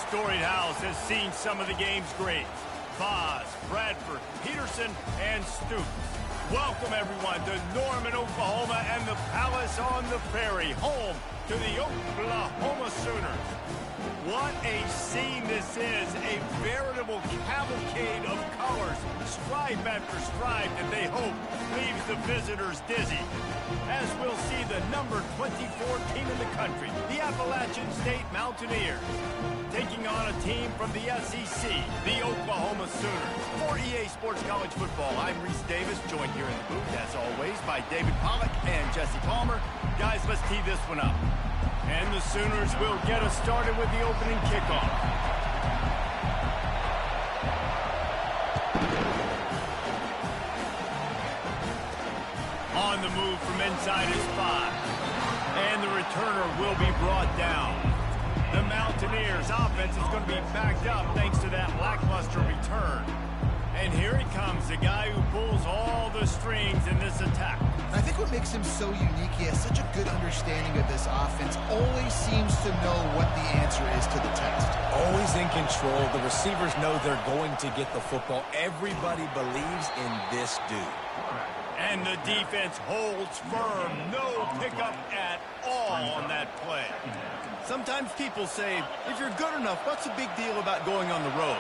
storied house has seen some of the game's greats. Voss, Bradford, Peterson, and Stoops. Welcome, everyone, to Norman, Oklahoma, and the Palace on the Prairie, home to the Oklahoma Sooners. What a scene this is, a veritable cavalcade of colors, stripe after stripe that they hope leaves the visitors dizzy. As we'll see the number 24 team in the country, the Appalachian State Mountaineers, taking on a team from the SEC, the Oklahoma Sooners. For EA Sports College Football, I'm Reese Davis, joined here in the booth, as always, by David Pollack and Jesse Palmer. Guys, let's tee this one up. And the Sooners will get us started with the opening kickoff. On the move from inside his 5. And the returner will be brought down. The Mountaineers' offense is going to be backed up thanks to that lackluster return. And here he comes, the guy who pulls all the strings in this attack. I think what makes him so unique, he has such a good understanding of this offense, always seems to know what the answer is to the test. Always in control. The receivers know they're going to get the football. Everybody believes in this dude. And the defense holds firm. No pickup at all on that play. Sometimes people say, if you're good enough, what's the big deal about going on the road?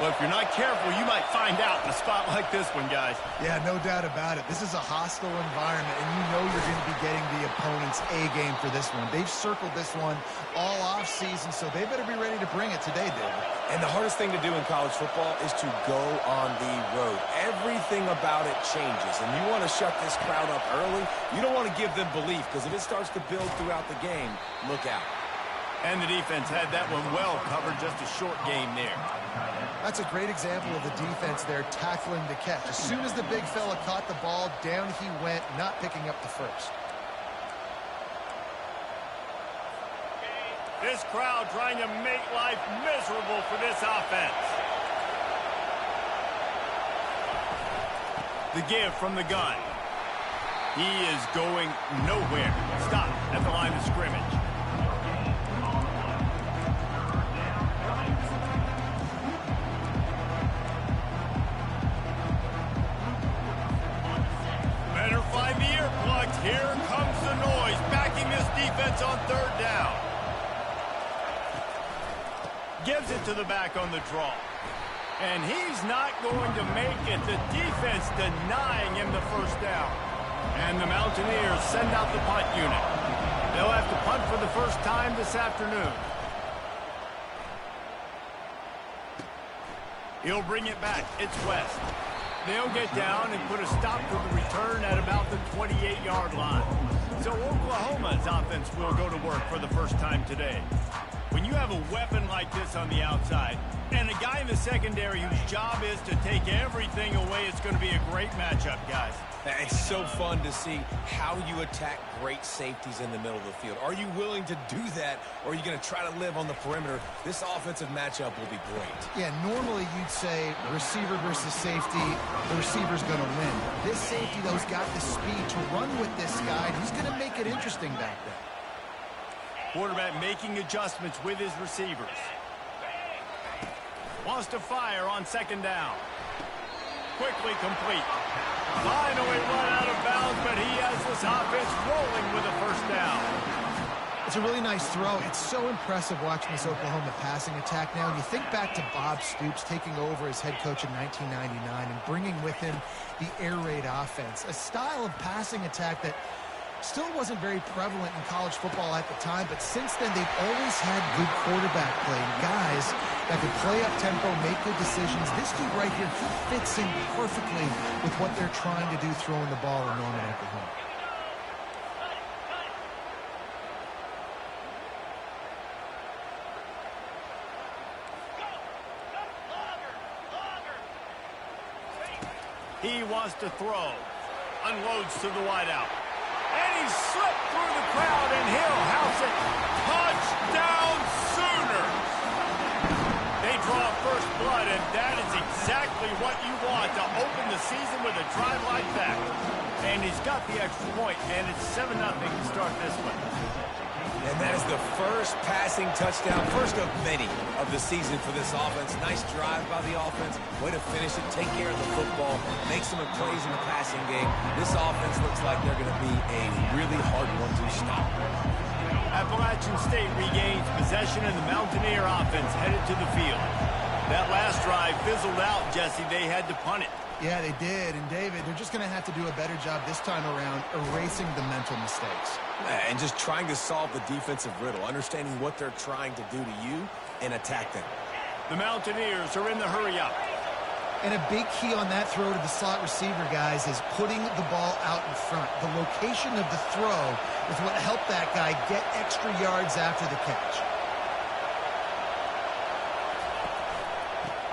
Well, if you're not careful, you might find out in a spot like this one, guys. Yeah, no doubt about it. This is a hostile environment, and you know you're going to be getting the opponent's A-game for this one. They've circled this one all off-season, so they better be ready to bring it today, David. And the hardest thing to do in college football is to go on the road. Everything about it changes, and you want to shut this crowd up early. You don't want to give them belief, because if it starts to build throughout the game, look out. And the defense had that one well covered, just a short game there. That's a great example of the defense there tackling the catch. As soon as the big fella caught the ball, down he went, not picking up the first. This crowd trying to make life miserable for this offense. The give from the gun. He is going nowhere. Stop at the line of scrimmage. Here comes the noise, backing this defense on third down. Gives it to the back on the draw. And he's not going to make it. The defense denying him the first down. And the Mountaineers send out the punt unit. They'll have to punt for the first time this afternoon. He'll bring it back. It's West. They'll get down and put a stop to the return at about the 28-yard line. So Oklahoma's offense will go to work for the first time today. When you have a weapon like this on the outside and a guy in the secondary whose job is to take everything away, it's going to be a great matchup, guys. It's so fun to see how you attack great safeties in the middle of the field. Are you willing to do that, or are you going to try to live on the perimeter? This offensive matchup will be great. Yeah, normally you'd say receiver versus safety, the receiver's going to win. This safety, though, has got the speed to run with this guy. He's going to make it interesting back there. Quarterback making adjustments with his receivers. Wants to fire on second down. Quickly complete. Finally run out of bounds, but he has this offense rolling with a first down. It's a really nice throw. It's so impressive watching this Oklahoma passing attack now. And you think back to Bob Stoops taking over as head coach in 1999 and bringing with him the air raid offense, a style of passing attack that still wasn't very prevalent in college football at the time, but since then they've always had good quarterback play. Guys that can play up tempo, make good decisions. This dude right here, he fits in perfectly with what they're trying to do throwing the ball in Norman, Oklahoma. He wants to throw. Unloads to the wideout. And he slipped through the crowd, and he'll house it. Touchdown, Sooners! They draw first blood, and that is exactly what you want to open the season with a drive like that. And he's got the extra point, and it's 7-0 to start this one. And that is the first passing touchdown, first of many of the season for this offense. Nice drive by the offense. Way to finish it, take care of the football, make some plays in the passing game. This offense looks like they're going to be a really hard one to stop. Appalachian State regains possession, and the Mountaineer offense headed to the field. That last drive fizzled out, Jesse. They had to punt it. Yeah, they did. And, David, they're just going to have to do a better job this time around erasing the mental mistakes. And just trying to solve the defensive riddle, understanding what they're trying to do to you and attack them. The Mountaineers are in the hurry-up. And a big key on that throw to the slot receiver, guys, is putting the ball out in front. The location of the throw is what helped that guy get extra yards after the catch.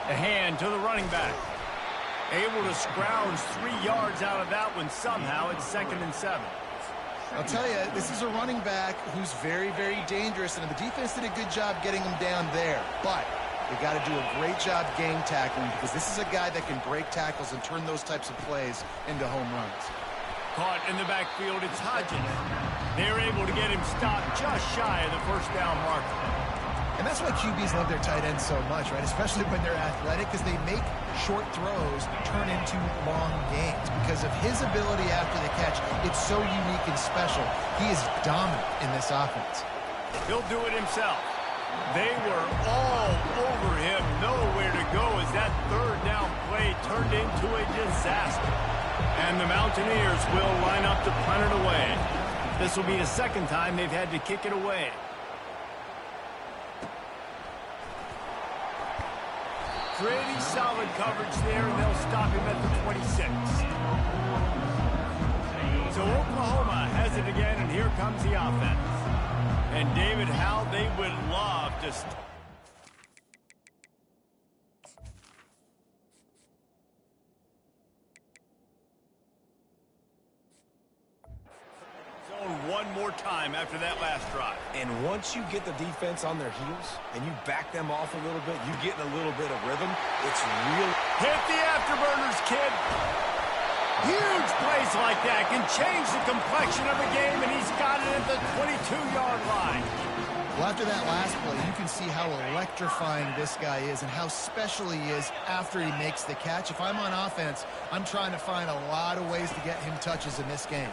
The hand to the running back. Able to scrounge 3 yards out of that one somehow. It's 2nd and 7. I'll tell you, this is a running back who's very, very dangerous, and the defense did a good job getting him down there. But they got to do a great job game tackling, because this is a guy that can break tackles and turn those types of plays into home runs. Caught in the backfield, it's Hodgins. They're able to get him stopped just shy of the first down marker. And that's why QBs love their tight ends so much, right? Especially when they're athletic, because they make short throws turn into long gains. Because of his ability after the catch, it's so unique and special. He is dominant in this offense. He'll do it himself. They were all over him, nowhere to go as that third down play turned into a disaster. And the Mountaineers will line up to punt it away. This will be the second time they've had to kick it away. Pretty solid coverage there, and they'll stop him at the 26. So Oklahoma has it again, and here comes the offense. And David, how they would love to... One more time after that last drive. And once you get the defense on their heels and you back them off a little bit, you get in a little bit of rhythm, it's real. Hit the afterburners, kid. Huge plays like that can change the complexion of a game, and he's got it at the 22-yard line. Well, after that last play, you can see how electrifying this guy is and how special he is after he makes the catch. If I'm on offense, I'm trying to find a lot of ways to get him touches in this game.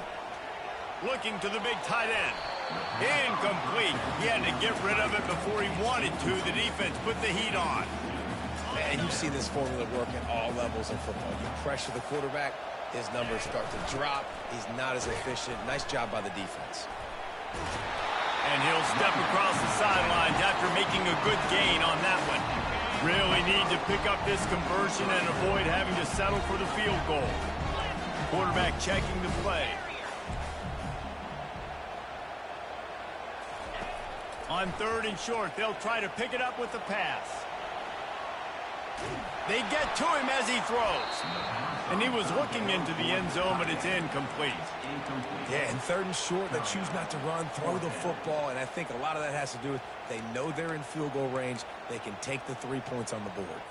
Looking to the big tight end. Incomplete. He had to get rid of it before he wanted to. The defense put the heat on. And you see this formula work at all levels of football. You pressure the quarterback, his numbers start to drop. He's not as efficient. Nice job by the defense. And he'll step across the sidelines after making a good gain on that one. Really need to pick up this conversion and avoid having to settle for the field goal. Quarterback checking the play. On 3rd and short, they'll try to pick it up with the pass. They get to him as he throws. And he was looking into the end zone, but it's incomplete. Yeah, and 3rd and short, they choose not to run, throw the football, and I think a lot of that has to do with they know they're in field goal range. They can take the 3 points on the board.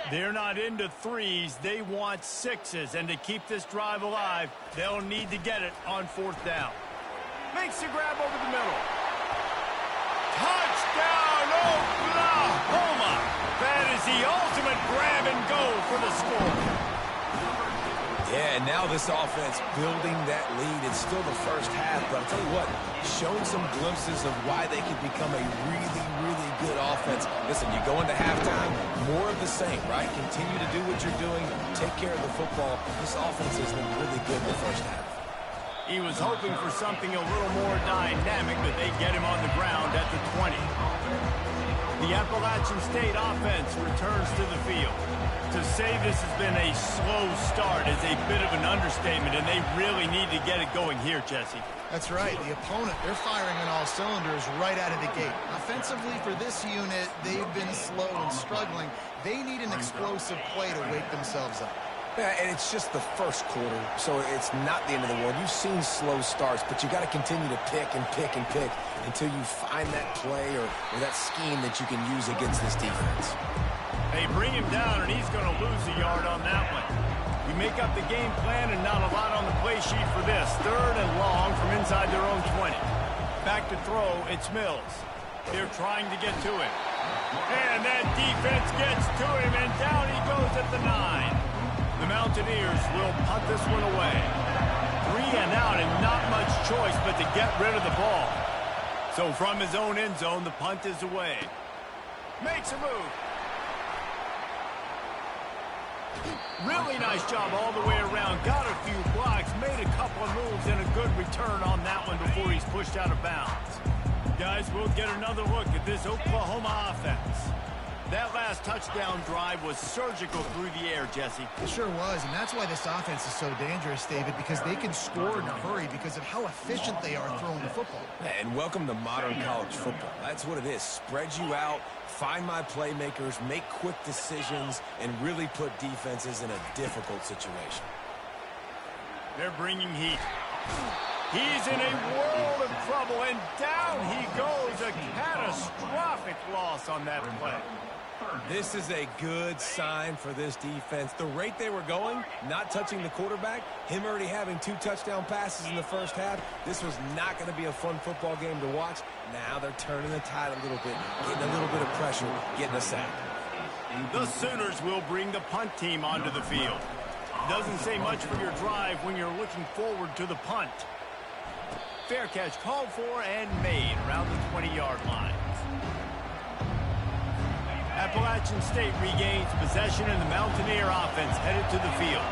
They're not into threes. They want sixes. And to keep this drive alive, they'll need to get it on 4th down. Makes the grab over the middle. Touchdown, Oklahoma! That is the ultimate grab and go for the score. Yeah, and now this offense building that lead. It's still the first half, but I'll tell you what, showing some glimpses of why they could become a really, really good offense. Listen, you go into halftime, more of the same, right? Continue to do what you're doing, take care of the football. This offense has been really good in the first half. He was hoping for something a little more dynamic, but they get him on the ground at the 20. The Appalachian State offense returns to the field. To say this has been a slow start is a bit of an understatement, and they really need to get it going here, Jesse. That's right. The opponent, they're firing on all cylinders right out of the gate. Offensively, for this unit, they've been slow and struggling. They need an explosive play to wake themselves up. Yeah, and it's just the first quarter, so it's not the end of the world. You've seen slow starts, but you got to continue to pick and pick and pick until you find that play or that scheme that you can use against this defense. They bring him down, and he's going to lose a yard on that one. We make up the game plan and not a lot on the play sheet for this. 3rd and long from inside their own 20. Back to throw, it's Mills. They're trying to get to him. And that defense gets to him, and down he goes at the 9. The Mountaineers will punt this one away. 3 and out, and not much choice but to get rid of the ball. So from his own end zone, the punt is away. Makes a move. Really nice job all the way around. Got a few blocks, made a couple of moves, and a good return on that one before he's pushed out of bounds. Guys, we'll get another look at this Oklahoma offense. That last touchdown drive was surgical through the air, Jesse. It sure was, and that's why this offense is so dangerous, David, because they can score in a hurry because of how efficient they are throwing the football. And welcome to modern college football. That's what it is. Spread you out, find my playmakers, make quick decisions, and really put defenses in a difficult situation. They're bringing heat. He's in a world of trouble, and down he goes. A catastrophic loss on that play. This is a good sign for this defense. The rate they were going, not touching the quarterback, him already having 2 touchdown passes in the first half, this was not going to be a fun football game to watch. Now they're turning the tide a little bit, getting a little bit of pressure, getting a sack. The Sooners will bring the punt team onto the field. Doesn't say much for your drive when you're looking forward to the punt. Fair catch called for and made around the 20-yard line. Appalachian State regains possession, and the Mountaineer offense headed to the field.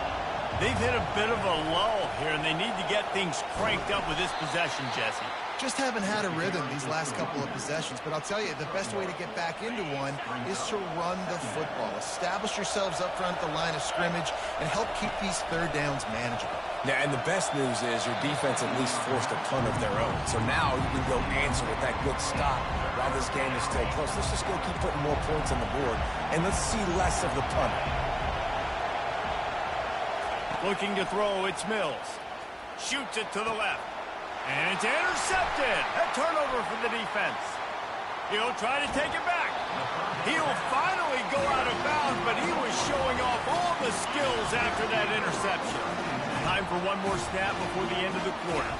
They've hit a bit of a lull here, and they need to get things cranked up with this possession, Jesse. Just haven't had a rhythm these last couple of possessions, but I'll tell you, the best way to get back into one is to run the football. Establish yourselves up front at the line of scrimmage and help keep these 3rd downs manageable. Yeah, and the best news is your defense at least forced a punt of their own. So now you can go answer with that good stop while this game is still close. Let's just go keep putting more points on the board, and let's see less of the punter. Looking to throw, it's Mills. Shoots it to the left. And it's intercepted. A turnover for the defense. He'll try to take it back. He'll finally go out of bounds, but he was showing off all the skills after that interception. Time for one more snap before the end of the quarter.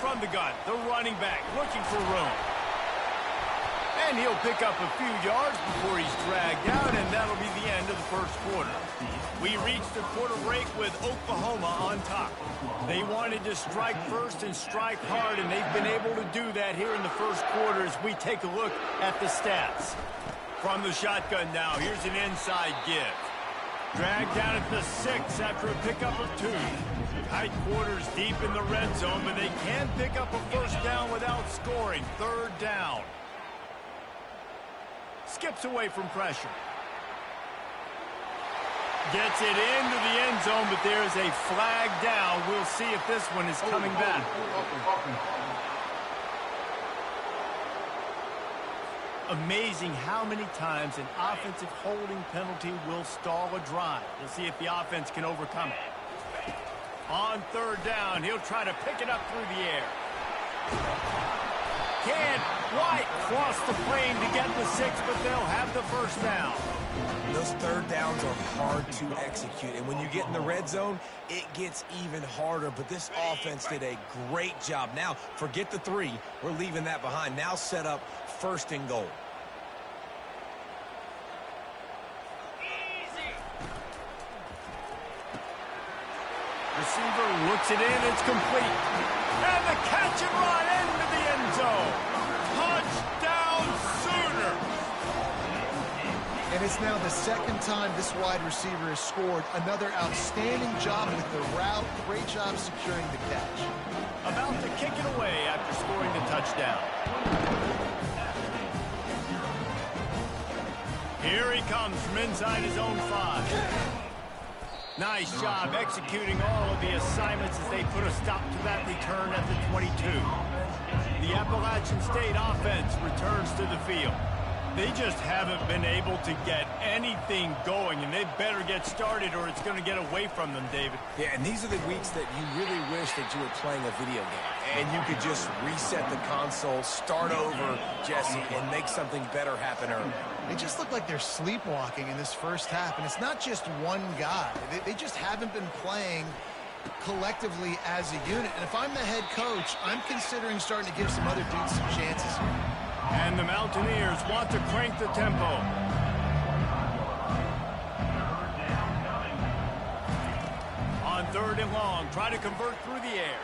From the gun, the running back looking for room. And he'll pick up a few yards before he's dragged out, and that'll be the end of the first quarter. We reached the quarter break with Oklahoma on top. They wanted to strike first and strike hard, and they've been able to do that here in the first quarter as we take a look at the stats. From the shotgun now, here's an inside give. Dragged down at the 6 after a pickup of 2. Tight quarters deep in the red zone, but they can pick up a first down without scoring. 3rd down. Skips away from pressure. Gets it into the end zone, but there is a flag down. We'll see if this one is coming back. Amazing how many times an offensive holding penalty will stall a drive. We'll see if the offense can overcome it. On 3rd down, he'll try to pick it up through the air. Can't quite cross the plane to get the 6, but they'll have the first down. Those 3rd downs are hard to execute, and when you get in the red zone, it gets even harder, but this offense did a great job. Now, forget the 3. We're leaving that behind. Now set up 1st and goal. Receiver looks it in, it's complete. And the catch and run into the end zone. Touchdown, Sooner! And it's now the 2nd time this wide receiver has scored. Another outstanding job with the route. Great job securing the catch. About to kick it away after scoring the touchdown. Here he comes from inside his own 5. Nice job executing all of the assignments as they put a stop to that return at the 22. The Appalachian State offense returns to the field. They just haven't been able to get anything going, and they better get started or it's going to get away from them, David. Yeah, and these are the weeks that you really wish that you were playing a video game and you could just reset the console, start over, Jesse, and make something better happen early. They just look like they're sleepwalking in this first half, and it's not just one guy. They just haven't been playing collectively as a unit. And if I'm the head coach, I'm considering starting to give some other dudes some chances here. And the Mountaineers want to crank the tempo. On 3rd and long, try to convert through the air.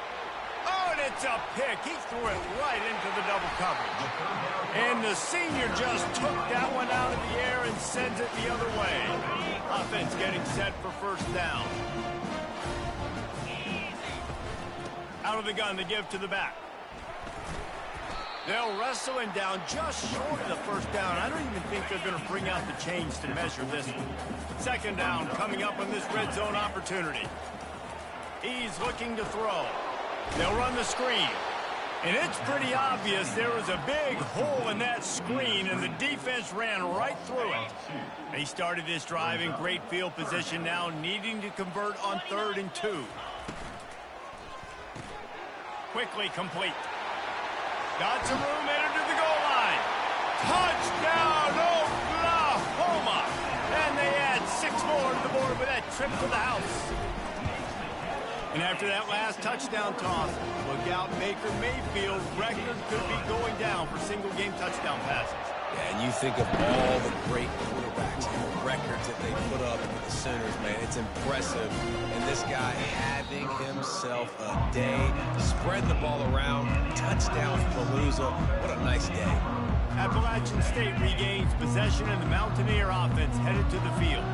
Oh, and it's a pick. He threw it right into the double coverage. And the senior just took that one out of the air and sends it the other way. Offense getting set for first down. Out of the gun to give to the back. They'll wrestle him down just short of the first down. I don't even think they're going to bring out the chains to measure this one. 2nd down coming up on this red zone opportunity. He's looking to throw. They'll run the screen. And it's pretty obvious there was a big hole in that screen, and the defense ran right through it. They started this drive in great field position now, needing to convert on 3rd and 2. Quickly complete. Got some room, entered to the goal line. Touchdown, Oklahoma! And they add 6 more to the board with that trip to the house. And after that last touchdown toss, look out, Baker Mayfield's record could be going down for single-game touchdown passes. Yeah, and you think of all the great quarterbacks and the records that they put up with the Sooners, man. It's impressive. And this guy having himself a day, spread the ball around, touchdown Palooza. What a nice day. Appalachian State regains possession, and the Mountaineer offense headed to the field.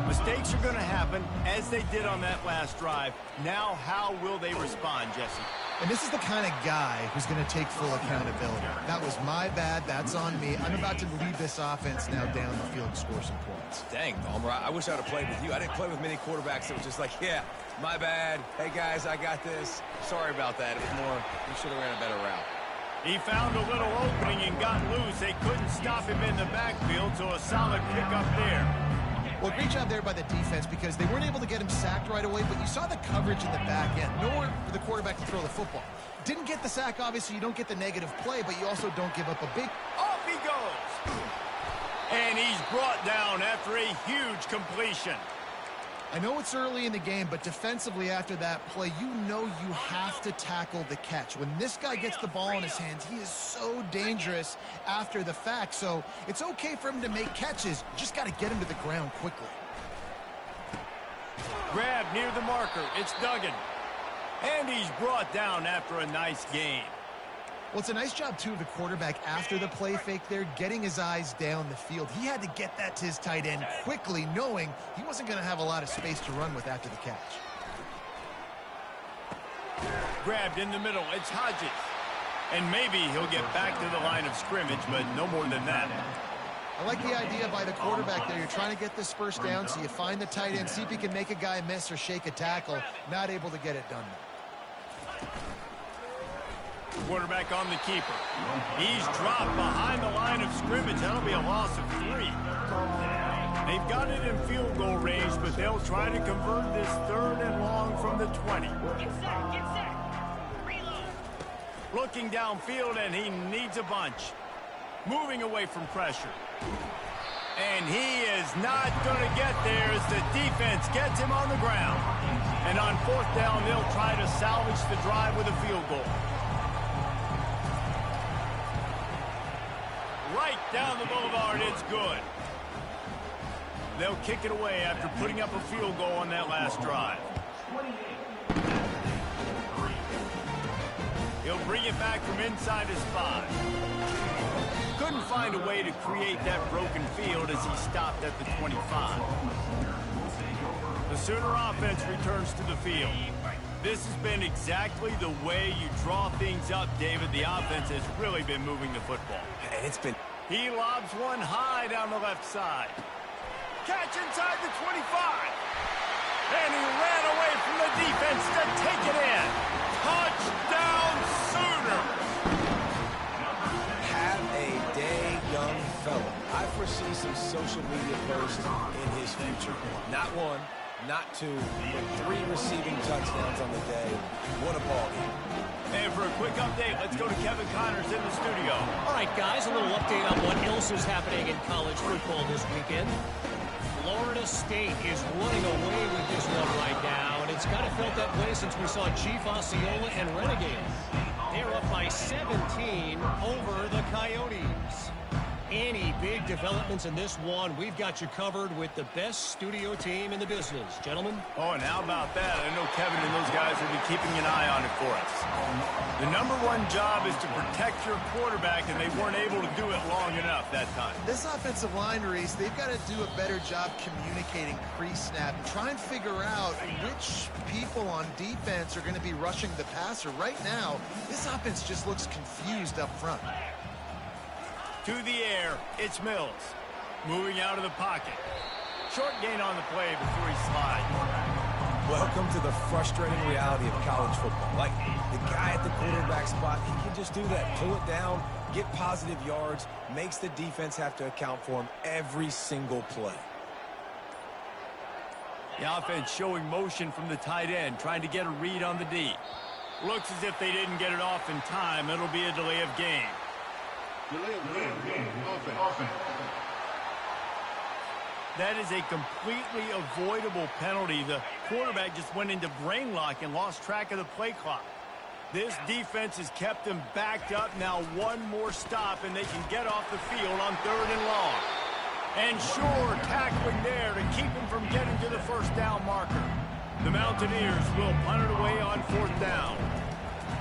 Mistakes are going to happen, as they did on that last drive. Now, how will they respond, Jesse? And this is the kind of guy who's going to take full accountability. That was my bad. That's on me. I'm about to lead this offense now down the field and score some points. Dang, Palmer, I wish I would have played with you. I didn't play with many quarterbacks that were just like, yeah, my bad. Hey, guys, I got this. Sorry about that. It was more, we should have ran a better route. He found a little opening and got loose. They couldn't stop him in the backfield, so a solid pickup there. Well, great job there by the defense because they weren't able to get him sacked right away, but you saw the coverage in the back end. Nowhere for the quarterback to throw the football. Didn't get the sack, obviously. You don't get the negative play, but you also don't give up a big... Off he goes! And he's brought down after a huge completion. I know it's early in the game, but defensively after that play, you know you have to tackle the catch. When this guy gets the ball in his hands, he is so dangerous after the fact. So it's okay for him to make catches. You just got to get him to the ground quickly. Grab near the marker. It's Duggan. And he's brought down after a nice gain. Well, it's a nice job, too, of the quarterback after the play fake there, getting his eyes down the field. He had to get that to his tight end quickly, knowing he wasn't going to have a lot of space to run with after the catch. Grabbed in the middle. It's Hodges. And maybe he'll get back to the line of scrimmage, but no more than that. I like the idea by the quarterback there. You're trying to get this first down, so you find the tight end, see if he can make a guy miss or shake a tackle. Not able to get it done. Quarterback on the keeper. He's dropped behind the line of scrimmage. That'll be a loss of 3. They've got it in field goal range, but they'll try to convert this 3rd and long from the 20. Get set. Reload. Looking downfield, and he needs a bunch. Moving away from pressure. And he is not going to get there as the defense gets him on the ground. And on 4th down, they'll try to salvage the drive with a field goal. Right down the boulevard, it's good. They'll kick it away after putting up a field goal on that last drive. He'll bring it back from inside his 5. Couldn't find a way to create that broken field as he stopped at the 25. The Sooner offense returns to the field. This has been exactly the way you draw things up, David. The offense has really been moving the football. And it's been... He lobs one high down the left side. Catch inside the 25. And he ran away from the defense to take it in. Touchdown, Sooner. Have a day, young fella. foresee some social media posts in his future. Not one, not two, but 3 receiving touchdowns on the day. What a ball game. And for a quick update, let's go to Kevin Connors in the studio. All right, guys, a little update on what else is happening in college football this weekend. Florida State is running away with this one right now, and it's kind of felt that way since we saw Chief Osceola and Renegades. They're up by 17 over the Coyotes. Any big developments in this one, we've got you covered with the best studio team in the business. Gentlemen? Oh, and how about that? I know Kevin and those guys will be keeping an eye on it for us. The #1 job is to protect your quarterback, and they weren't able to do it long enough that time. This offensive line, Reese, they've got to do a better job communicating pre-snap and try and figure out which people on defense are going to be rushing the passer. Right now, this offense just looks confused up front. To the air, it's Mills. Moving out of the pocket. Short gain on the play before he slides. Welcome to the frustrating reality of college football. Like, the guy at the quarterback spot, he can just do that. Pull it down, get positive yards, makes the defense have to account for him every single play. The offense showing motion from the tight end, trying to get a read on the D. Looks as if they didn't get it off in time. It'll be a delay of game. That is a completely avoidable penalty. The quarterback just went into brain lock and lost track of the play clock. This defense has kept them backed up. Now one more stop and they can get off the field on 3rd and long. And sure, tackling there to keep him from getting to the first down marker. The Mountaineers will punt it away on 4th down.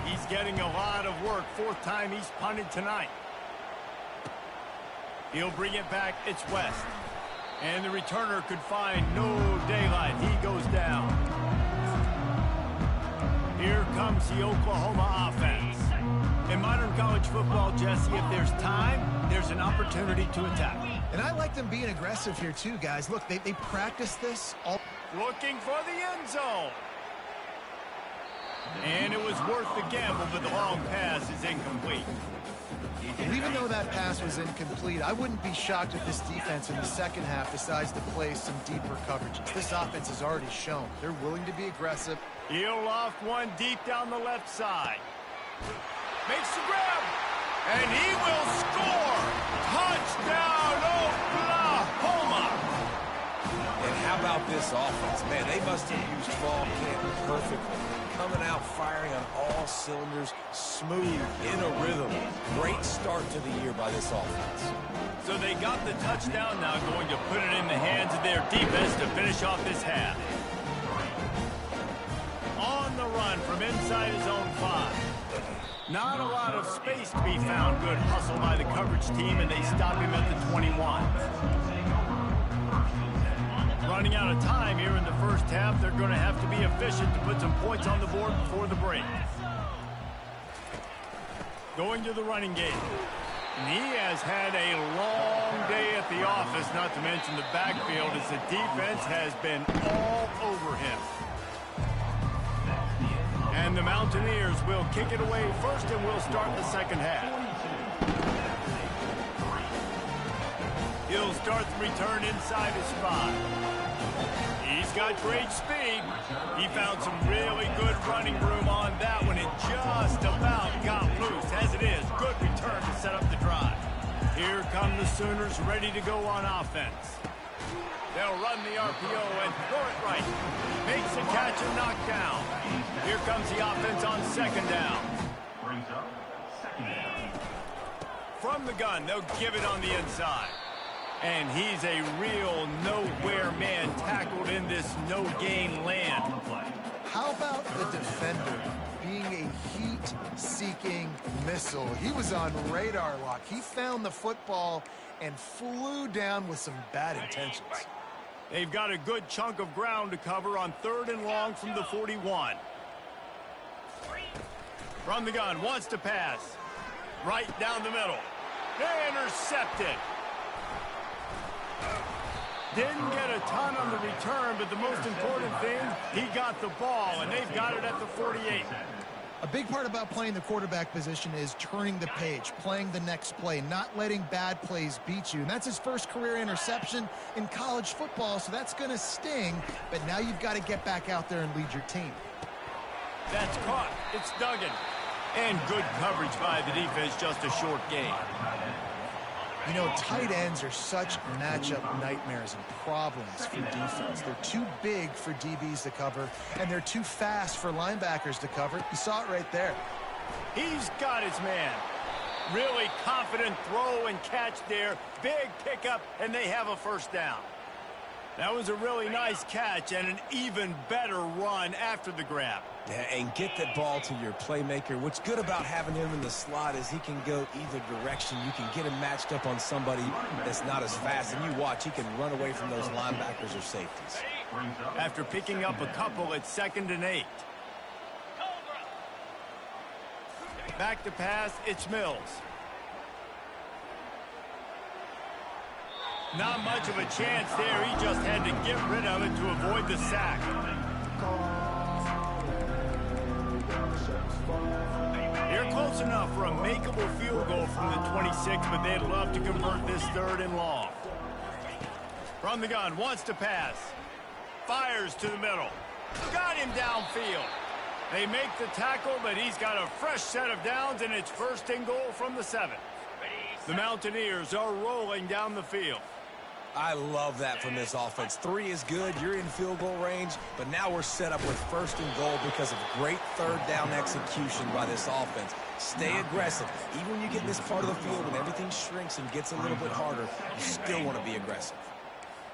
He's getting a lot of work. 4th time he's punted tonight. He'll bring it back. It's West. And the returner could find no daylight. He goes down. Here comes the Oklahoma offense. In modern college football, Jesse, if there's time, there's an opportunity to attack. And I like them being aggressive here too, guys. Look, they practice this all. Looking for the end zone. And it was worth the gamble, but the long pass is incomplete. And even though that pass was incomplete, I wouldn't be shocked if this defense in the second half decides to play some deeper coverages. This offense has already shown they're willing to be aggressive. He'll loft one deep down the left side. Makes the grab. And he will score. Touchdown, Oklahoma. And how about this offense? Man, they must have used fall camp perfectly. Coming out firing on all cylinders, smooth, in a rhythm. Great start to the year by this offense. So they got the touchdown, now going to put it in the hands of their defense to finish off this half. On the run from inside his own 5. Not a lot of space to be found. Good hustle by the coverage team, and they stop him at the 21. Running out of time here in the first half. They're going to have to be efficient to put some points on the board before the break. Going to the running game. And he has had a long day at the office, not to mention the backfield, as the defense has been all over him. And the Mountaineers will kick it away first, and we'll start the second half. He'll start the return inside his 5. He's got great speed. He found some really good running room on that one and just about got loose. As it is, good return to set up the drive. Here come the Sooners ready to go on offense. They'll run the RPO and throw it right. Makes the catch and knock down. Here comes the offense on 2nd down. From the gun, they'll give it on the inside. And he's a real nowhere man tackled in this no-gain land. How about the defender being a heat-seeking missile? He was on radar lock. He found the football and flew down with some bad intentions. They've got a good chunk of ground to cover on 3rd and long from the 41. From the gun, wants to pass. Right down the middle. Intercepted. Didn't get a ton on the return, but the most important thing, he got the ball, and they've got it at the 48. A big part about playing the quarterback position is turning the page, playing the next play, not letting bad plays beat you. And that's his first career interception in college football, so that's going to sting. But now you've got to get back out there and lead your team. That's caught. It's Duggan. And good coverage by the defense, just a short gain. You know, tight ends are such matchup nightmares and problems for defense. They're too big for DBs to cover, and they're too fast for linebackers to cover. You saw it right there. He's got his man. Really confident throw and catch there. Big pickup, and they have a first down. That was a really nice catch and an even better run after the grab. Yeah, and get that ball to your playmaker. What's good about having him in the slot is he can go either direction. You can get him matched up on somebody that's not as fast, and you watch, he can run away from those linebackers or safeties. After picking up a couple, it's 2nd and 8. Back to pass, it's Mills. Not much of a chance there. He just had to get rid of it to avoid the sack. They're close enough for a makeable field goal from the 26, but they'd love to convert this 3rd and long. From the gun, wants to pass. Fires to the middle. Got him downfield. They make the tackle, but he's got a fresh set of downs, and it's 1st and goal from the 7. The Mountaineers are rolling down the field. I love that from this offense. 3 is good. You're in field goal range, but now we're set up with 1st and goal because of great 3rd down execution by this offense. Stay aggressive. Even when you get in this part of the field when everything shrinks and gets a little bit harder, you still want to be aggressive.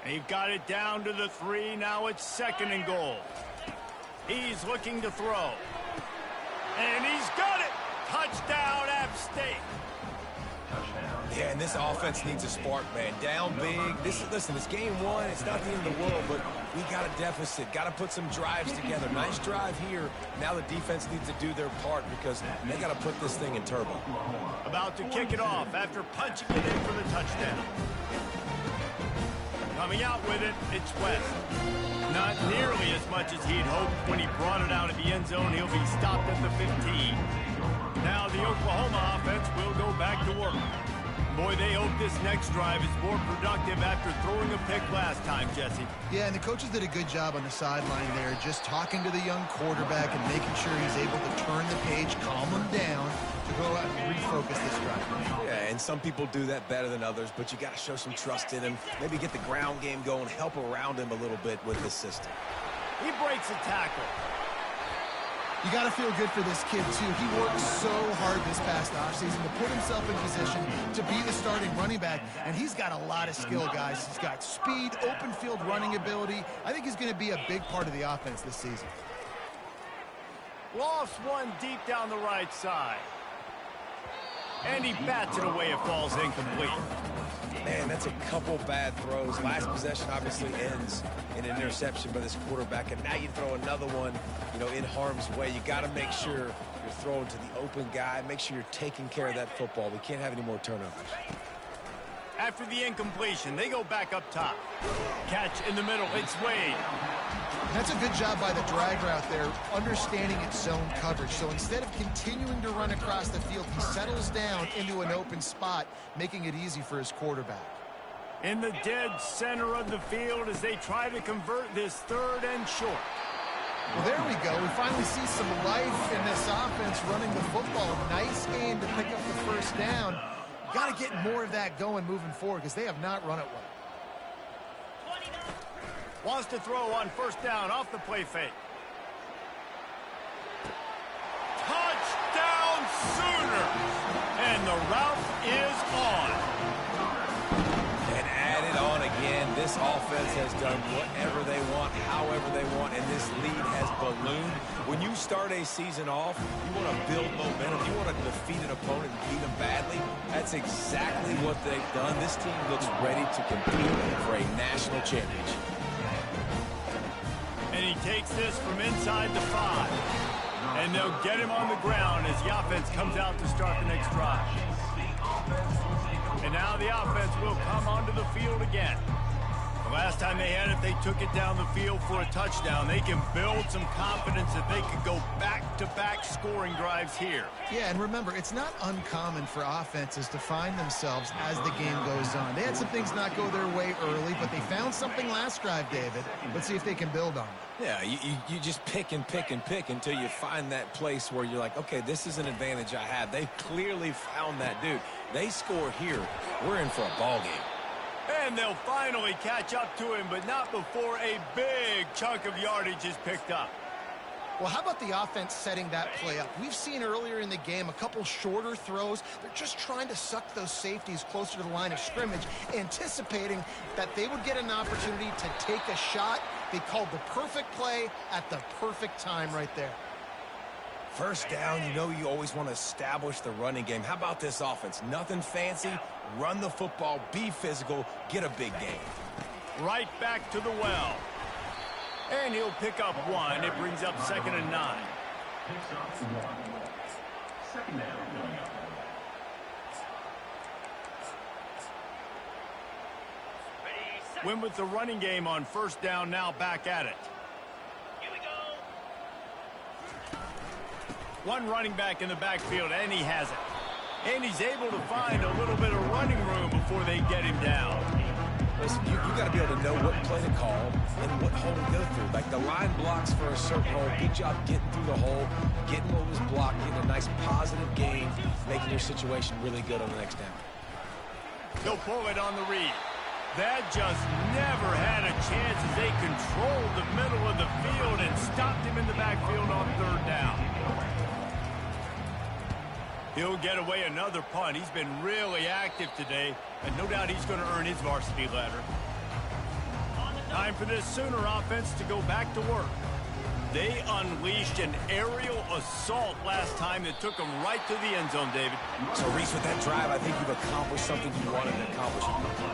They've got it down to the 3. Now it's 2nd and goal. He's looking to throw. And he's got it. Touchdown, App State. Yeah, and this offense needs a spark, man. Down big. Listen, it's game 1. It's not the end of the world, but we got a deficit. Got to put some drives together. Nice drive here. Now the defense needs to do their part because they got to put this thing in turbo. About to kick it off after punching it in for the touchdown. Coming out with it, it's West. Not nearly as much as he'd hoped when he brought it out of the end zone. He'll be stopped at the 15. Now the Oklahoma offense will go back to work. Boy, they hope this next drive is more productive after throwing a pick last time, Jesse. Yeah, and the coaches did a good job on the sideline there, just talking to the young quarterback and making sure he's able to turn the page, calm him down, to go out and refocus this drive. Yeah, and some people do that better than others, but you got to show some trust in him. Maybe get the ground game going, help around him a little bit with the system. He breaks a tackle. You got to feel good for this kid, too. He worked so hard this past offseason to put himself in position to be the starting running back, and he's got a lot of skill, guys. He's got speed, open field running ability. I think he's going to be a big part of the offense this season. Lofts one deep down the right side. And he bats it away. It falls incomplete. Man, that's a couple bad throws. Last possession obviously ends in an interception by this quarterback, and now you throw another one, in harm's way. You got to make sure you're throwing to the open guy. Make sure you're taking care of that football. We can't have any more turnovers. After the incompletion, they go back up top. Catch in the middle. It's Wade. That's a good job by the drag route there, understanding its zone coverage. So instead of continuing to run across the field, he settles down into an open spot, making it easy for his quarterback. In the dead center of the field as they try to convert this 3rd and short. Well, there we go. We finally see some life in this offense running the football. Nice game to pick up the first down. Got to get more of that going moving forward because they have not run it well. Wants to throw on 1st down off the play fake. Touchdown Sooners! And the route is on. And add it on again. This offense has done whatever they want, however they want, and this lead has ballooned. When you start a season off, you want to build momentum. You want to defeat an opponent and beat them badly. That's exactly what they've done. This team looks ready to compete for a national championship. And he takes this from inside the 5. And they'll get him on the ground as the offense comes out to start the next drive. And now the offense will come onto the field again. Last time they had it, they took it down the field for a touchdown. They can build some confidence that they could go back-to-back scoring drives here. Yeah, and remember, it's not uncommon for offenses to find themselves as the game goes on. They had some things not go their way early, but they found something last drive, David. Let's see if they can build on it. Yeah, you just pick and pick and pick until you find that place where you're like, okay, this is an advantage I have. They clearly found that dude. They score here. We're in for a ball game. And they'll finally catch up to him, but not before a big chunk of yardage is picked up. Well, how about the offense setting that play up? We've seen earlier in the game a couple shorter throws. They're just trying to suck those safeties closer to the line of scrimmage, anticipating that they would get an opportunity to take a shot. They called the perfect play at the perfect time right there. First down, you know you always want to establish the running game. How about this offense? Nothing fancy. Run the football, be physical, get a big gain. Right back to the well. And he'll pick up one. It brings up 2nd and 9. Win with the running game on first down, now back at it. Here we go. One running back in the backfield, and he has it. And he's able to find a little bit of running room before they get him down. Listen, you got to be able to know what play to call and what hole to go through. Like the line blocks for a certain hole. Good job getting through the hole, getting what was blocked, getting a nice positive gain, making your situation really good on the next down. He'll pull it on the read. That just never had a chance as they controlled the middle of the field and stopped him in the backfield on 3rd down. He'll get away another punt. He's been really active today, and no doubt he's going to earn his varsity letter. Time for this Sooner offense to go back to work. They unleashed an aerial assault last time that took them right to the end zone, David. So, Reese, with that drive, I think you've accomplished something you wanted to accomplish.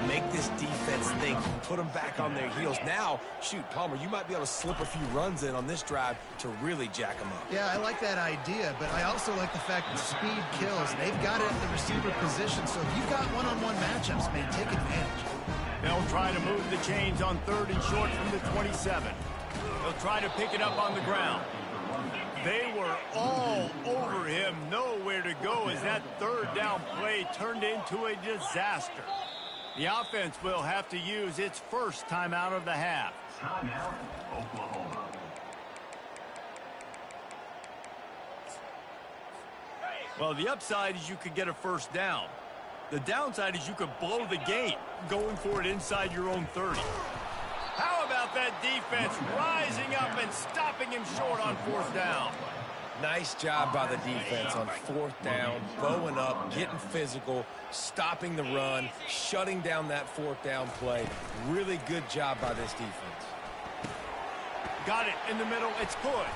Make this defense think, put them back on their heels. Now, shoot, Palmer, you might be able to slip a few runs in on this drive to really jack them up. Yeah, I like that idea, but I also like the fact that speed kills. They've got it at the receiver position, so if you've got one-on-one matchups, man, take advantage. They'll try to move the chains on 3rd and short from the 27. They'll try to pick it up on the ground. They were all over him, nowhere to go as that 3rd down play turned into a disaster. The offense will have to use its first timeout of the half. Timeout, Oklahoma. Well, the upside is you could get a first down. The downside is you could blow the gate going for it inside your own 30. How about that defense rising up and stopping him short on 4th down? Nice job by the defense on 4th down, bowing up, getting physical, stopping the run, shutting down that 4th down play. Really good job by this defense. Got it in the middle. It's good.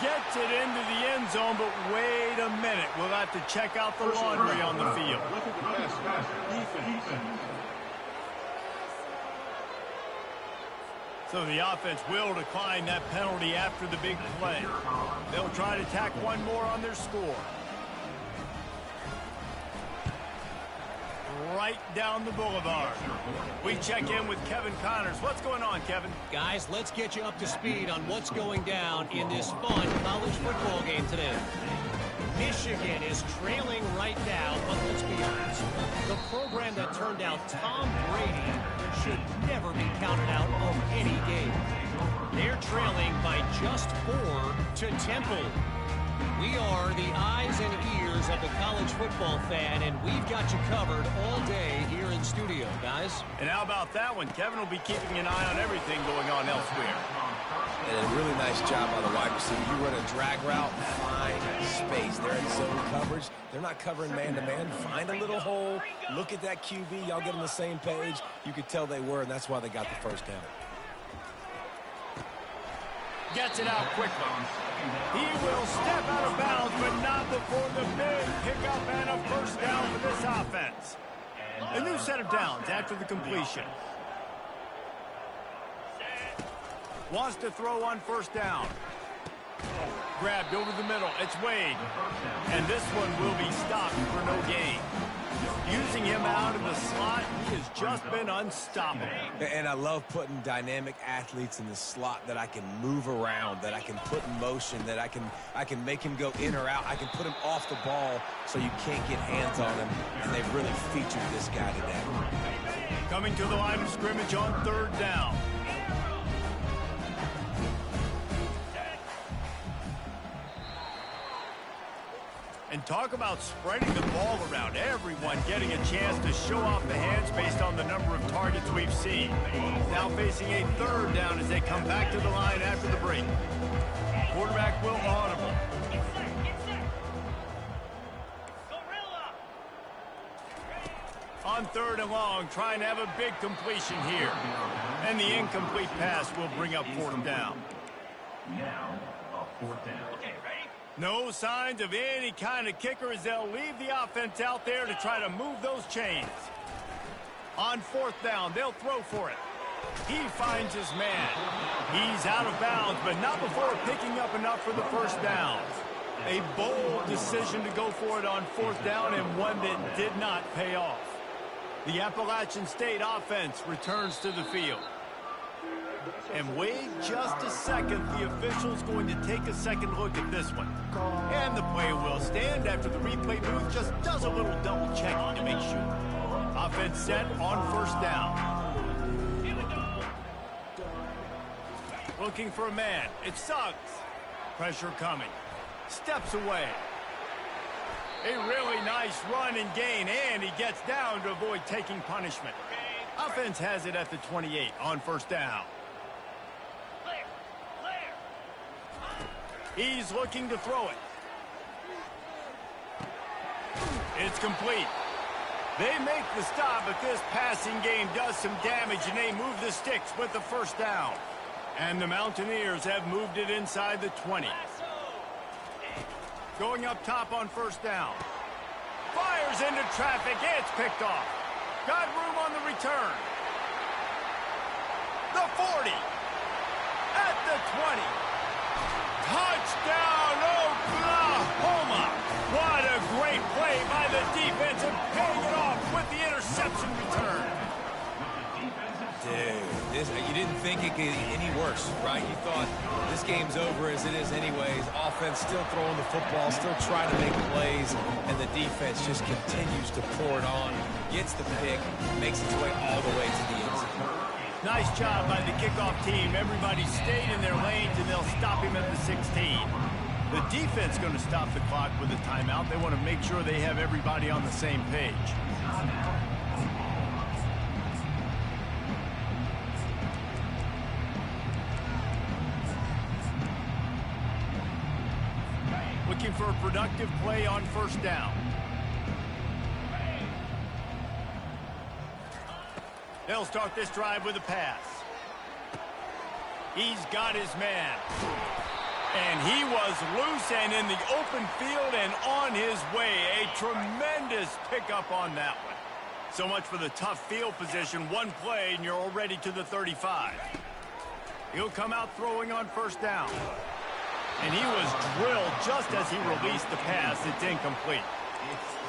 Gets it into the end zone, but wait a minute. We'll have to check out the laundry on the field. Look at the pass. Defense. So the offense will decline that penalty after the big play. They'll try to tack one more on their score. Right down the boulevard. We check in with Kevin Connors. What's going on, Kevin? Guys, let's get you up to speed on what's going down in this fun college football game today. Michigan is trailing right now, but let's be honest. The program that turned out Tom Brady should never be counted out of any game. They're trailing by just 4 to Temple. We are the eyes and ears of the college football fan, and we've got you covered all day here in studio, guys. And how about that one? Kevin will be keeping an eye on everything going on elsewhere. And a really nice job by the wide receiver. You run a drag route, find space. They're in zone coverage. They're not covering man-to-man. Find a little hole. Look at that QB. Y'all get on the same page. You could tell they were, and that's why they got the first down. Gets it out quickly. He will step out of bounds, but not before the big pickup and a first down for this offense. A new set of downs after the completion. Wants to throw on first down. Grabbed over the middle. It's Wade. And this one will be stopped for no gain. Using him him out in the slot. He has just been unstoppable. And I love putting dynamic athletes in the slot that I can move around, that I can put in motion, that I can make him go in or out. I can put him off the ball so you can't get hands on him, and they've really featured this guy today. Coming to the line of scrimmage on 3rd down. And talk about spreading the ball around. Everyone getting a chance to show off the hands based on the number of targets we've seen. Now facing a 3rd down as they come back to the line after the break. Quarterback will audible. On 3rd and long, trying to have a big completion here. And the incomplete pass will bring up 4th down. Now, a 4th down. No signs of any kind of kicker as they'll leave the offense out there to try to move those chains. On 4th down, they'll throw for it. He finds his man. He's out of bounds, but not before picking up enough for the 1st down. A bold decision to go for it on 4th down, and one that did not pay off. The Appalachian State offense returns to the field. And wait just a second, the official's going to take a second look at this one. And the play will stand after the replay booth just does a little double checking to make sure. Offense set on 1st down. Looking for a man. It sucks. Pressure coming. Steps away. A really nice run and gain, and he gets down to avoid taking punishment. Offense has it at the 28 on 1st down. He's looking to throw it. It's complete. They make the stop, but this passing game does some damage, and they move the sticks with the 1st down. And the Mountaineers have moved it inside the 20. Going up top on 1st down. Fires into traffic. It's picked off. Got room on the return. The 40. At the 20. Touchdown, Oklahoma! What a great play by the defense and paying it off with the interception return. Dude, you didn't think it could get any worse, right? You thought this game's over as it is anyways. Offense still throwing the football, still trying to make plays, and the defense just continues to pour it on, gets the pick, makes its way all the way to the end zone. Nice job by the kickoff team. Everybody stayed in their lanes, and they'll stop him at the 16. The defense going to stop the clock with a timeout. They want to make sure they have everybody on the same page. Looking for a productive play on 1st down. They'll start this drive with a pass. He's got his man. And he was loose and in the open field and on his way. A tremendous pickup on that one. So much for the tough field position. One play and you're already to the 35. He'll come out throwing on 1st down. And he was drilled just as he released the pass. It's incomplete.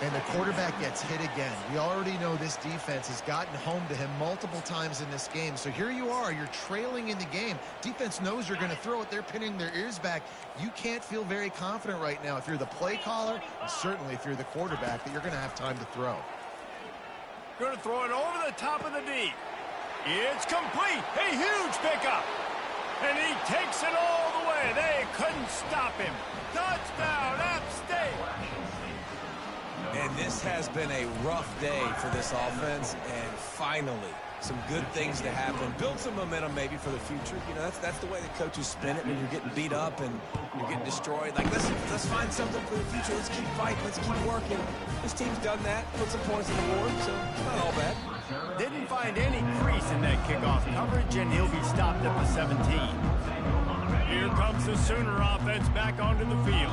And the quarterback gets hit again. We already know this defense has gotten home to him multiple times in this game. So here you are, you're trailing in the game. Defense knows you're going to throw it. They're pinning their ears back. You can't feel very confident right now if you're the play caller, and certainly if you're the quarterback, that you're going to have time to throw. Going to throw it over the top of the D. It's complete. A huge pickup. And he takes it all the way. They couldn't stop him. Touchdown, App State. And this has been a rough day for this offense, and finally, some good things to happen. Build some momentum maybe for the future. You know, that's the way that coaches spin it when you're getting beat up and you're getting destroyed. Like, let's find something for the future. Let's keep fighting. Let's keep working. This team's done that, put some points on the board, so it's not all bad. Didn't find any crease in that kickoff coverage, and he'll be stopped at the 17. Here comes the Sooner offense back onto the field.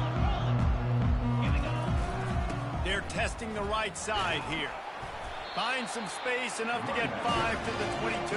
They're testing the right side here. Find some space enough to get 5 to the 22.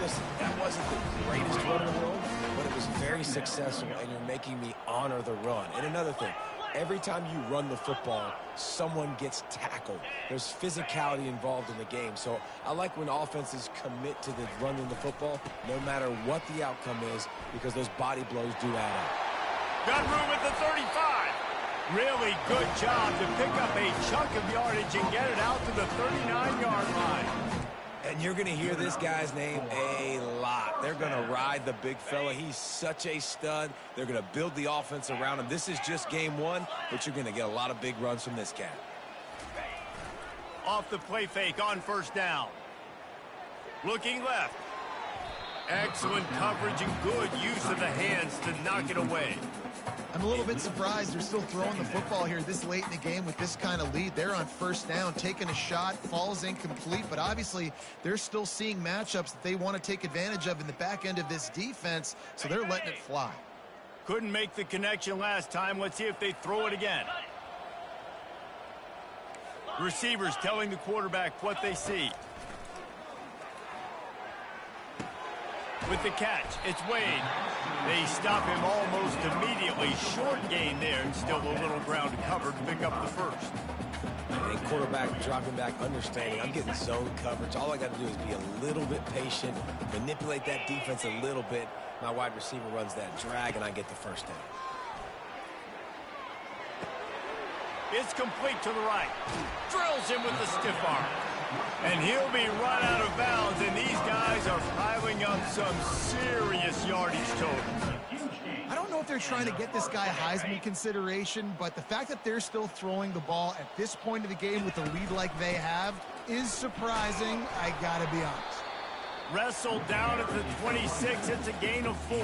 Listen, that wasn't the greatest run in the world, but it was very successful, and you're making me honor the run. And another thing, Every time you run the football, someone gets tackled. There's physicality involved in the game. So I like when offenses commit to the running the football, no matter what the outcome is, because those body blows do add up. Got room at the 35. Really good job to pick up a chunk of yardage and get it out to the 39-yard line. And you're going to hear this guy's name a lot. They're going to ride the big fella. He's such a stud. They're going to build the offense around him. This is just game one, but you're going to get a lot of big runs from this cat. Off the play fake on first down. Looking left. Excellent coverage and good use of the hands to knock it away. I'm a little bit surprised they're still throwing the football here this late in the game with this kind of lead. They're on first down, taking a shot, falls incomplete, but obviously they're still seeing matchups that they want to take advantage of in the back end of this defense, so they're letting it fly. Couldn't make the connection last time. Let's see if they throw it again. Receivers telling the quarterback what they see. With the catch, it's Wade. They stop him almost immediately. Short gain there, and still a little ground to cover to pick up the first. And quarterback dropping back, understanding I'm getting zone coverage. All I got to do is be a little bit patient, manipulate that defense a little bit. My wide receiver runs that drag, and I get the first down. It's complete to the right. Drills him with the stiff arm. And he'll be run out of bounds, and these guys are piling up some serious yardage total. I don't know if they're trying to get this guy Heisman consideration, but the fact that they're still throwing the ball at this point of the game with a lead like they have is surprising, I gotta be honest. Wrestled down at the 26. It's a gain of 4.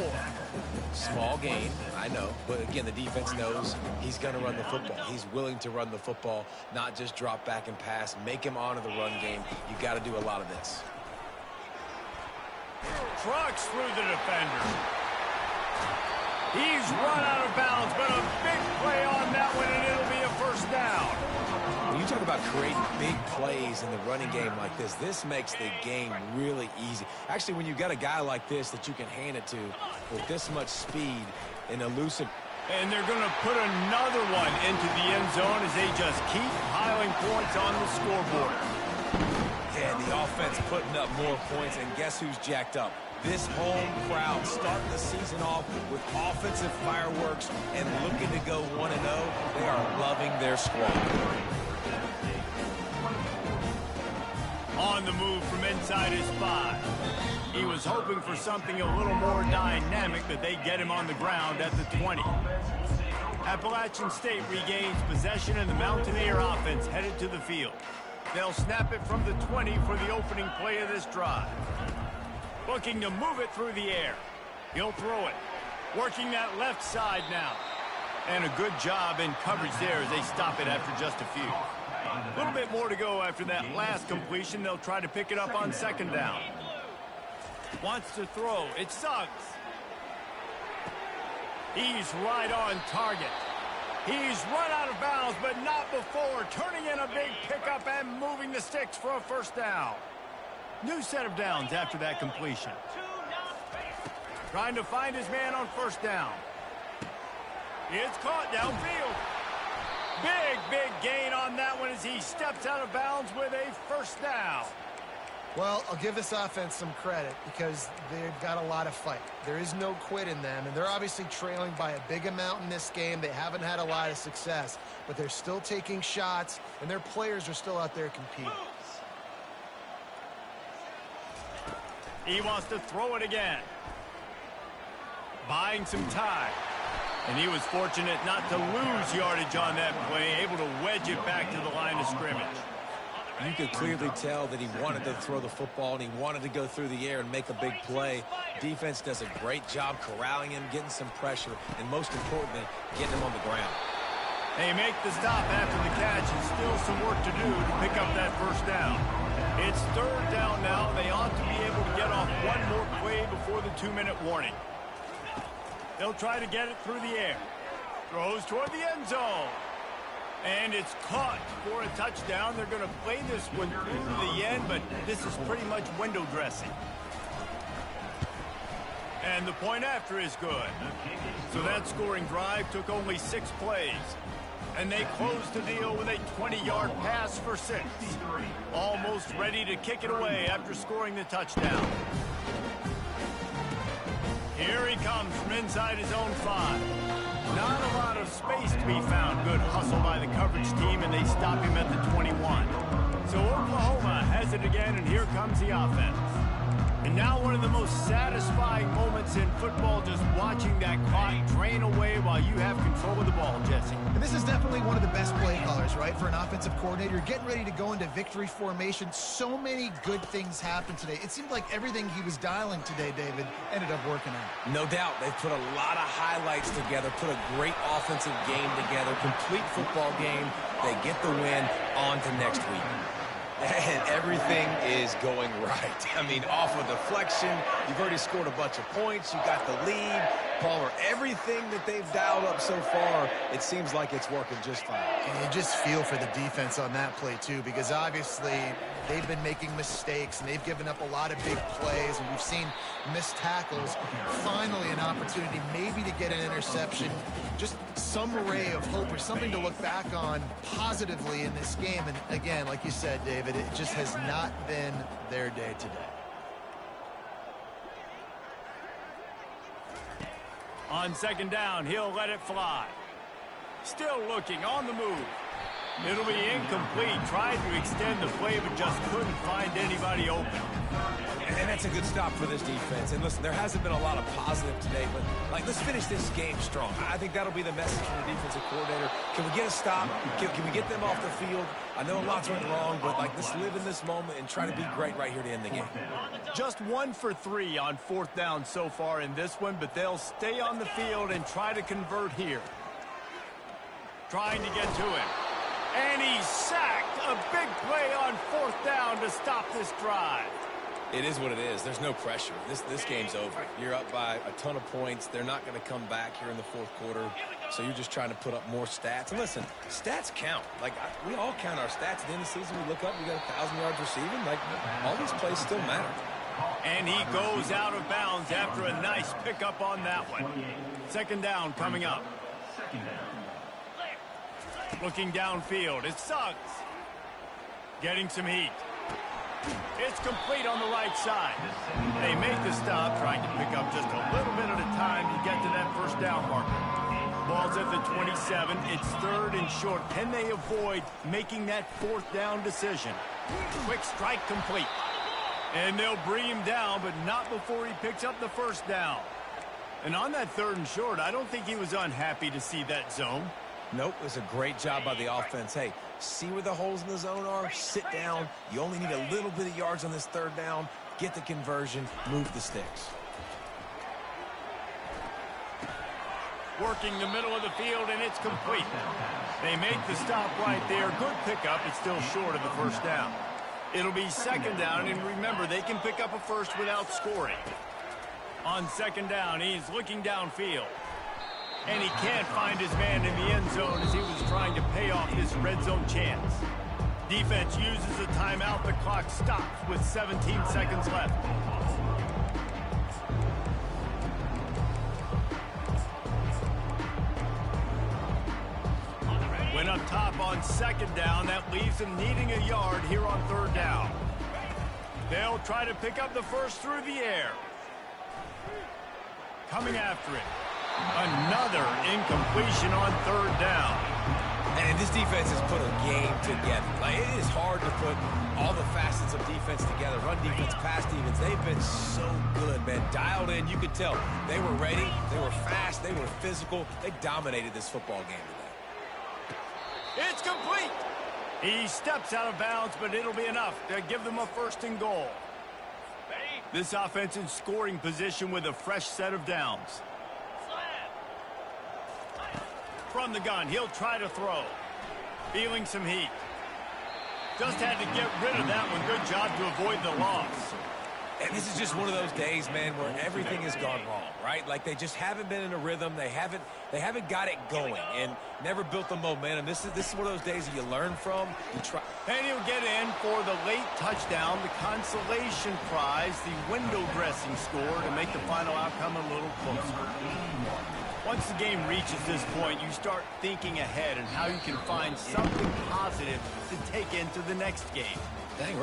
Small gain, I know. But again, the defense knows he's going to run the football. He's willing to run the football, not just drop back and pass. Make him honor the run game. You got to do a lot of this. Trucks through the defender. He's run out of bounds, but a big play on that one, and it'll be a first down. When you talk about creating big plays in the running game like this makes the game really easy. Actually, when you've got a guy like this that you can hand it to with this much speed and elusive. And they're going to put another one into the end zone as they just keep piling points on the scoreboard. Yeah, the offense putting up more points, and guess who's jacked up? This home crowd starting the season off with offensive fireworks and looking to go 1-0. They are loving their squad. On the move from inside his 5. He was hoping for something a little more dynamic, but they get him on the ground at the 20. Appalachian State regains possession, and the Mountaineer offense headed to the field. They'll snap it from the 20 for the opening play of this drive. Looking to move it through the air. He'll throw it. Working that left side now. And a good job in coverage there as they stop it after just a few. A little bit more to go after that last completion. They'll try to pick it up on second down. Wants to throw. It's Suggs. He's right on target. He's run out of bounds, but not before. Turning in a big pickup and moving the sticks for a first down. New set of downs after that completion. Trying to find his man on first down. It's caught downfield. Big gain on that one as he steps out of bounds with a first down. Well, I'll give this offense some credit because they've got a lot of fight. There is no quit in them, and they're obviously trailing by a big amount in this game. They haven't had a lot of success, but they're still taking shots, and their players are still out there competing. He wants to throw it again. Buying some time. And he was fortunate not to lose yardage on that play, able to wedge it back to the line of scrimmage. You could clearly tell that he wanted to throw the football and he wanted to go through the air and make a big play. Defense does a great job corralling him, getting some pressure, and most importantly, getting him on the ground. They make the stop after the catch, and still some work to do to pick up that first down. It's third down now. They ought to be able to get off one more play before the 2-minute warning. They'll try to get it through the air. Throws toward the end zone. And it's caught for a touchdown. They're going to play this one through to the end, but this is pretty much window dressing. And the point after is good. So that scoring drive took only 6 plays. And they close the deal with a 20-yard pass for 6. Almost ready to kick it away after scoring the touchdown. Here he comes from inside his own 5. Not a lot of space to be found. Good hustle by the coverage team, and they stop him at the 21. So Oklahoma has it again, and here comes the offense. And now one of the most satisfying moments in football, just watching that clock drain away while you have control of the ball, Jesse. And this is definitely one of the best play callers, right, for an offensive coordinator. You're getting ready to go into victory formation. So many good things happened today. It seemed like everything he was dialing today, David, ended up working out. No doubt. They've put a lot of highlights together, put a great offensive game together, complete football game. They get the win. On to next week. And everything is going right. I mean, off a deflection, you've already scored a bunch of points, you got the lead. Palmer, everything that they've dialed up so far, it seems like it's working just fine. And you just feel for the defense on that play, too, because obviously they've been making mistakes, and they've given up a lot of big plays, and we've seen missed tackles. Finally, an opportunity maybe to get an interception, just some ray of hope or something to look back on positively in this game. And again, like you said, David, it just has not been their day today. On second down, he'll let it fly. Still looking, on the move. It'll be incomplete. Tried to extend the play, but just couldn't find anybody open. And that's a good stop for this defense. And listen, there hasn't been a lot of positive today, but let's finish this game strong. I think that'll be the message from the defensive coordinator. Can we get a stop? Can we get them off the field? I know lots went wrong, but let's live in this moment and try to be great right here to end the game. Just 1 for 3 on 4th down so far in this one, but they'll stay on the field and try to convert here. Trying to get to him. And he's sacked. A big play on 4th down to stop this drive. It is what it is. There's no pressure. This game's over. You're up by a ton of points. They're not going to come back here in the 4th quarter. So you're just trying to put up more stats. And listen, stats count. We all count our stats. At the end of the season, we look up, we got 1,000 yards receiving. All these plays still matter. And he goes out of bounds after a nice pickup on that one. Second down coming up. Looking downfield, it's Suggs. Getting some heat. It's complete on the right side. They make the stop, trying to pick up just a little bit at a time to get to that first down marker. Ball's at the 27. It's 3rd and short. Can they avoid making that 4th down decision? Quick strike complete. And they'll bring him down, but not before he picks up the first down. And on that 3rd and short, I don't think he was unhappy to see that zone. Nope, it was a great job by the offense. Hey, see where the holes in the zone are, sit down. You only need a little bit of yards on this 3rd down. Get the conversion, move the sticks. Working the middle of the field, and it's complete. They make the stop right there. Good pickup. It's still short of the first down. It'll be second down, and remember, they can pick up a first without scoring. On second down, he's looking downfield. And he can't find his man in the end zone as he was trying to pay off this red zone chance. Defense uses a timeout. The clock stops with 17 seconds left. Went up top on second down. That leaves him needing a yard here on 3rd down. They'll try to pick up the first through the air. Coming after it. Another incompletion on 3rd down. And this defense has put a game together. It is hard to put all the facets of defense together. Run defense, pass defense. They've been so good, man. Dialed in. You could tell they were ready. They were fast. They were physical. They dominated this football game today. It's complete. He steps out of bounds, but it'll be enough to give them a 1st and goal. This offense in scoring position with a fresh set of downs. From the gun, he'll try to throw. Feeling some heat. Just had to get rid of that one. Good job to avoid the loss. And this is just one of those days, man, where everything has gone wrong, right? They just haven't been in a rhythm. They haven't got it going and never built the momentum. This is one of those days that you learn from. You try. And he'll get in for the late touchdown, the consolation prize, the window dressing score to make the final outcome a little closer. Once the game reaches this point, you start thinking ahead and how you can find something positive to take into the next game. Dang right.